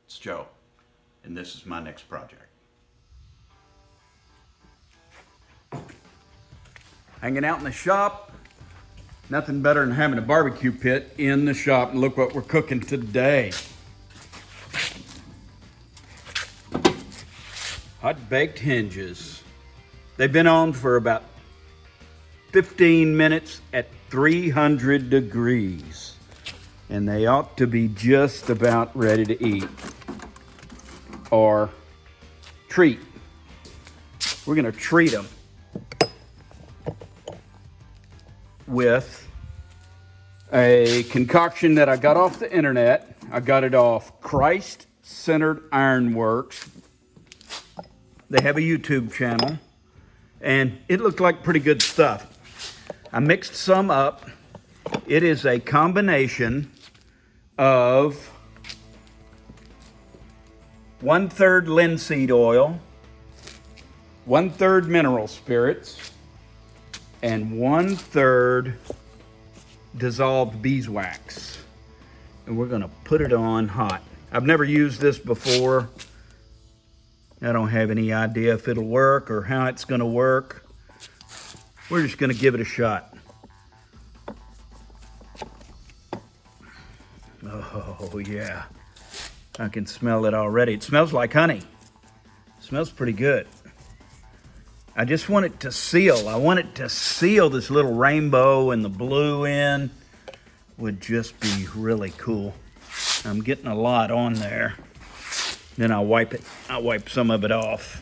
It's Joe, and this is my next project. Hanging out in the shop. Nothing better than having a barbecue pit in the shop, and look what we're cooking today. Hot baked hinges. They've been on for about 15 minutes at 300 degrees, and they ought to be just about ready to eat or treat. We're gonna treat them with a concoction that I got off the internet. I got it off Christ-Centered Ironworks. They have a YouTube channel, and it looked like pretty good stuff. I mixed some up. It is a combination of 1/3 linseed oil, 1/3 mineral spirits, and 1/3 dissolved beeswax. And we're gonna put it on hot. I've never used this before. I don't have any idea if it'll work or how it's gonna work. We're just gonna give it a shot. Oh yeah, I can smell it already. It smells like honey. It smells pretty good. I just want it to seal. I want it to seal this little rainbow, and the blue in would just be really cool. I'm getting a lot on there. Then I'll wipe it. I'll wipe some of it off.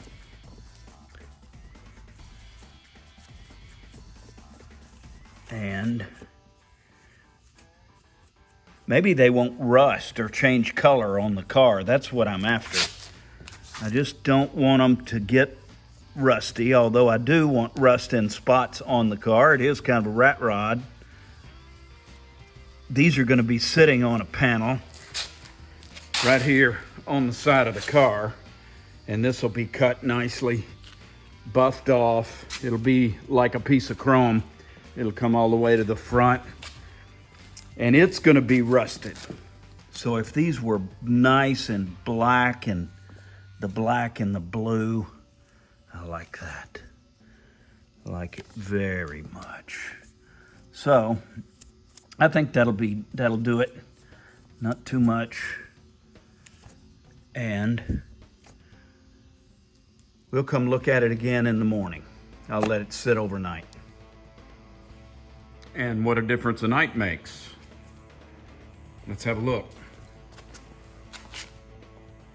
And maybe they won't rust or change color on the car. That's what I'm after. I just don't want them to get rusty, although I do want rust in spots on the car. It is kind of a rat rod. These are going to be sitting on a panel right here on the side of the car, and this will be cut nicely, buffed off. It'll be like a piece of chrome. It'll come all the way to the front, and it's going to be rusted. So if these were nice and black, and the black and the blue, I like that. I like it very much. So I think that'll do it. Not too much. And we'll come look at it again in the morning. I'll let it sit overnight. And what a difference a night makes. Let's have a look.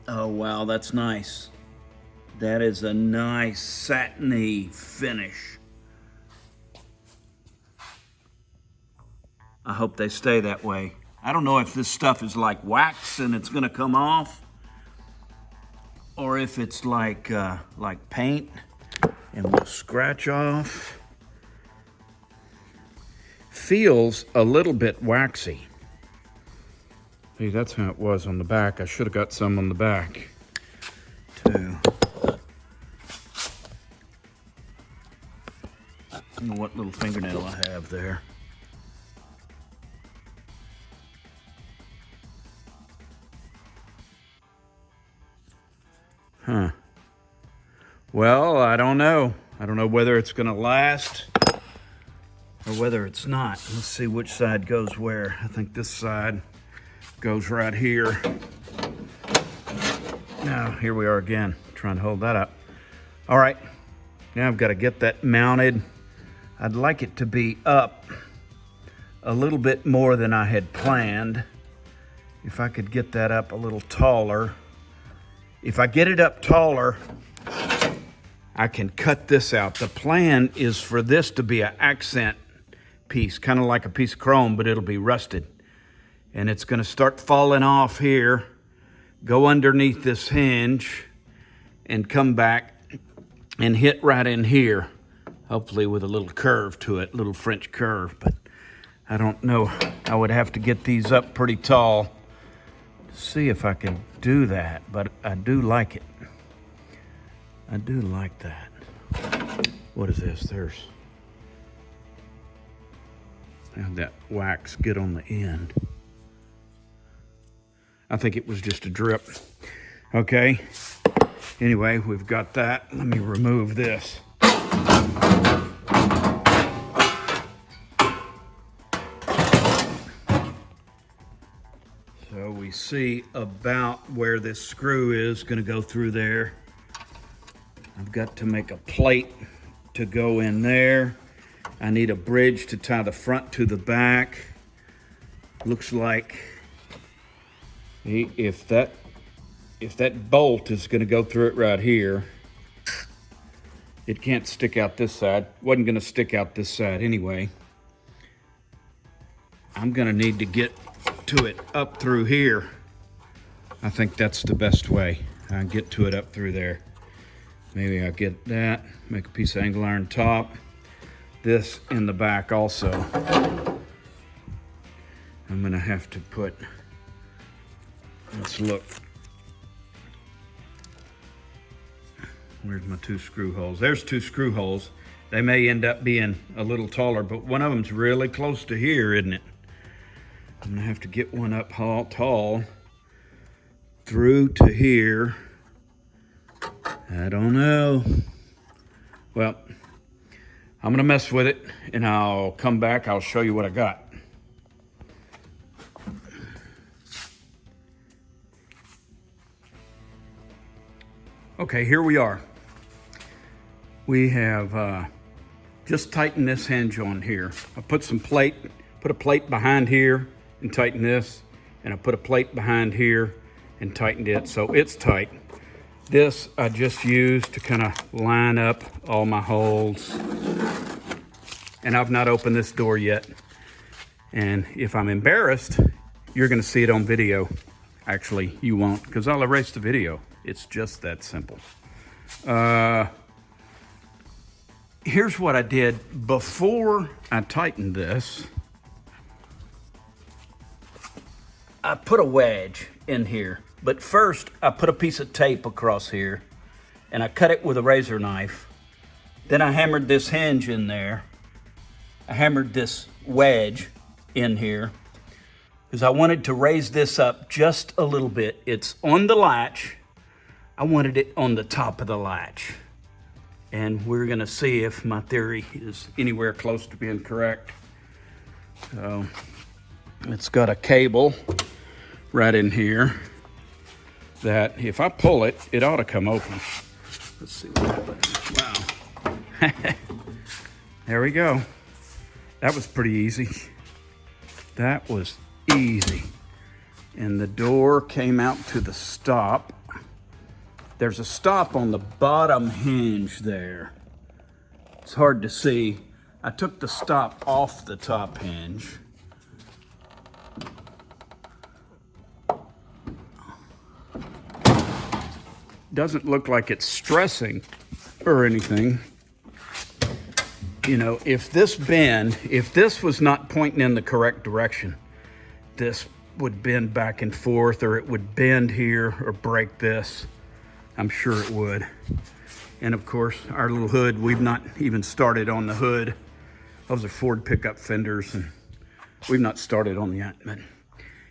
Oh wow, that's nice. That is a nice satiny finish. I hope they stay that way. I don't know if this stuff is like wax and it's gonna come off, or if it's like paint and will scratch off. Feels a little bit waxy. See, that's how it was on the back. I should have got some on the back too. I don't know what little fingernail I have there. Huh. Well, I don't know. I don't know whether it's gonna last or whether it's not. Let's see which side goes where. I think this side goes right here. Now, here we are again, trying to hold that up. All right, now I've got to get that mounted. I'd like it to be up a little bit more than I had planned. If I could get that up a little taller. If I get it up taller, I can cut this out. The plan is for this to be an accent piece, kind of like a piece of chrome, but it'll be rusted. And it's going to start falling off here, go underneath this hinge, and come back and hit right in here. Hopefully with a little curve to it, little French curve, but I don't know. I would have to get these up pretty tall to see if I can do that, but I do like it. I do like that. What is this? How'd that wax get on the end? I think it was just a drip. Okay. Anyway, we've got that. Let me remove this. So we see about where this screw is going to go through there. I've got to make a plate to go in there. I need a bridge to tie the front to the back. Looks like if that bolt is going to go through it right here, it can't stick out this side. Wasn't going to stick out this side anyway. I'm going to need to get to it up through here. I think that's the best way. I get to it up through there. Maybe I'll get that, make a piece of angle iron top. This in the back also. I'm gonna have to put, let's look. Where's my 2 screw holes? There's 2 screw holes. They may end up being a little taller, but one of them's really close to here, isn't it? I'm gonna have to get one up tall through to here. I don't know. Well, I'm gonna mess with it and I'll come back. I'll show you what I got. Okay, here we are. We have just tightened this hinge on here. I put a plate behind here and tighten this, and I put a plate behind here and tightened it so it's tight. This I just used to kind of line up all my holes. And I've not opened this door yet. And if I'm embarrassed, you're gonna see it on video. Actually, you won't, because I'll erase the video. It's just that simple. Here's what I did before I tightened this. I put a wedge in here, but first I put a piece of tape across here and I cut it with a razor knife. Then I hammered this hinge in there. I hammered this wedge in here because I wanted to raise this up just a little bit. It's on the latch. I wanted it on the top of the latch. And we're gonna see if my theory is anywhere close to being correct. So it's got a cable right in here that if I pull it, it ought to come open. Let's see what happens. Wow. There we go. That was pretty easy. That was easy. And the door came out to the stop. There's a stop on the bottom hinge there. It's hard to see. I took the stop off the top hinge. Doesn't look like it's stressing or anything. You know, if this was not pointing in the correct direction, this would bend back and forth, or it would bend here or break this. I'm sure it would. And of course, our little hood, we've not even started on the hood. Those are Ford pickup fenders, and we've not started on that. But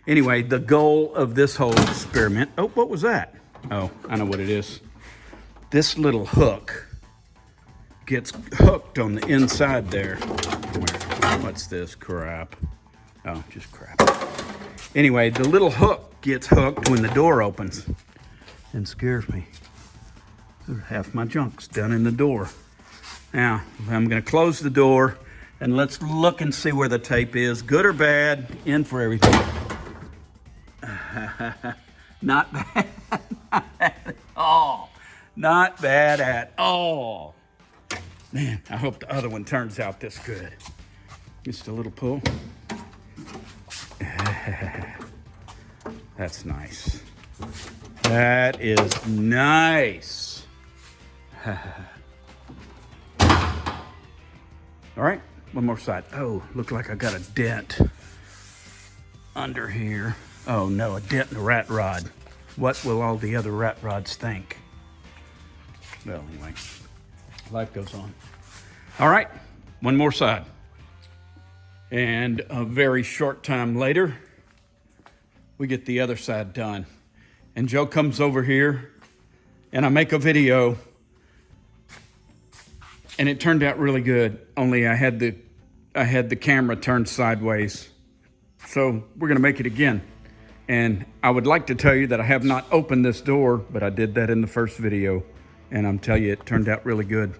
anyway, the goal of this whole experiment, oh, what was that? Oh, I know what it is. This little hook gets hooked on the inside there. What's this crap? Oh, just crap. Anyway, the little hook gets hooked when the door opens and scares me. Half my junk's down in the door. Now, I'm gonna close the door and let's look and see where the tape is. Good or bad, in for everything. Not bad, not bad at all. Not bad at all. Man, I hope the other one turns out this good. Just a little pull. That's nice. That is nice. All right, one more side. Oh, look like I got a dent under here. Oh no, a dent in a rat rod. What will all the other rat rods think? Well, anyway, life goes on. All right, one more side. And a very short time later, we get the other side done. And Joe comes over here and I make a video and it turned out really good. Only I had the camera turned sideways. So we're gonna make it again. And I would like to tell you that I have not opened this door, but I did that in the first video. And I'm telling you, it turned out really good.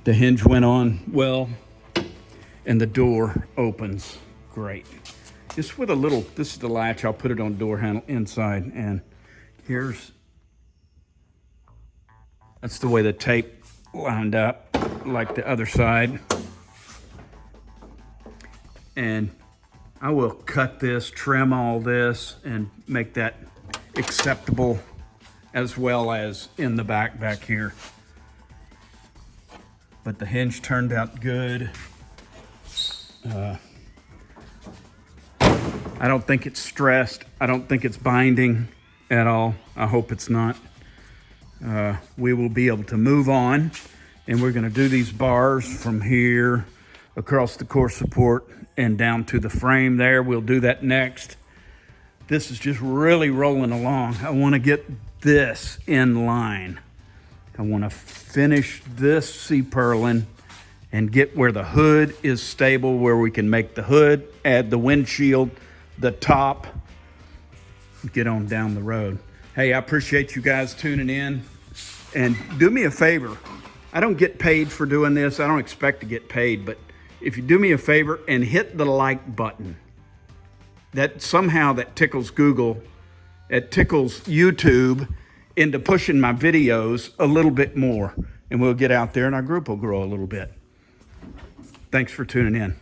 The hinge went on well, and the door opens great. Just with a little, this is the latch, I'll put it on door handle inside, and that's the way the tape lined up, like the other side. And I will cut this, trim all this, and make that acceptable, as well as in the back here. But the hinge turned out good. I don't think it's stressed. I don't think it's binding at all. I hope it's not. We will be able to move on, and we're gonna do these bars from here across the core support and down to the frame there. We'll do that next. This is just really rolling along. I wanna get this in line. I wanna finish this C-purling and get where the hood is stable, where we can make the hood, add the windshield, the top, get on down the road. Hey, I appreciate you guys tuning in. And do me a favor. I don't get paid for doing this. I don't expect to get paid, but if you do me a favor and hit the like button, that somehow that tickles Google, it tickles YouTube into pushing my videos a little bit more, and we'll get out there and our group will grow a little bit. Thanks for tuning in.